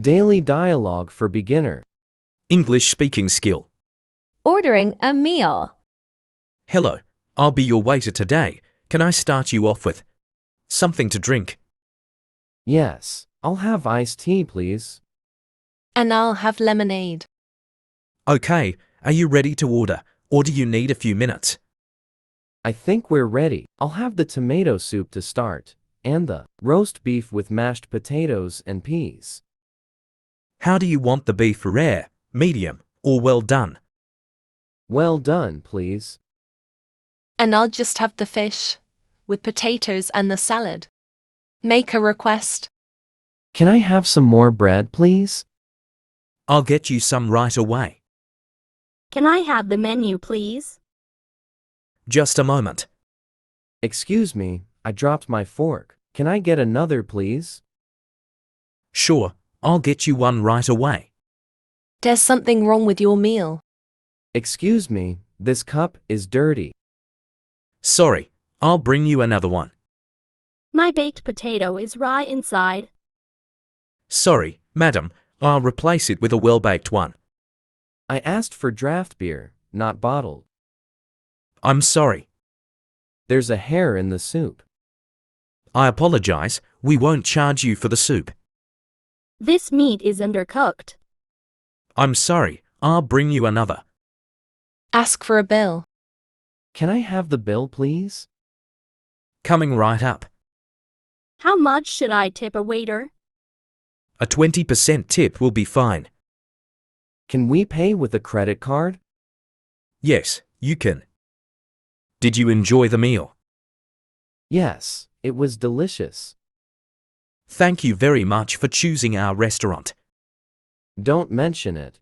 Daily dialogue for beginner. English speaking skill. Ordering a meal. Hello, I'll be your waiter today. Can I start you off with something to drink? Yes, I'll have iced tea, please. And I'll have lemonade. Okay, are you ready to order, or do you need a few minutes? I think we're ready. I'll have the tomato soup to start, and the roast beef with mashed potatoes and peas. How do you want the beef, rare, medium, or well done? Well done, please. And I'll just have the fish, with potatoes and the salad. Make a request. Can I have some more bread, please? I'll get you some right away. Can I have the menu, please? Just a moment. Excuse me, I dropped my fork. Can I get another, please? Sure, I'll get you one right away. There's something wrong with your meal. Excuse me, this cup is dirty. Sorry, I'll bring you another one. My baked potato is raw inside. Sorry, madam, I'll replace it with a well-baked one. I asked for draft beer, not bottled. I'm sorry. There's a hair in the soup. I apologize, we won't charge you for the soup. This meat is undercooked. I'm sorry, I'll bring you another. Ask for a bill. Can I have the bill, please? Coming right up. How much should I tip a waiter? A 20% tip will be fine. Can we pay with a credit card? Yes, you can. Did you enjoy the meal? Yes, it was delicious. Thank you very much for choosing our restaurant. Don't mention it.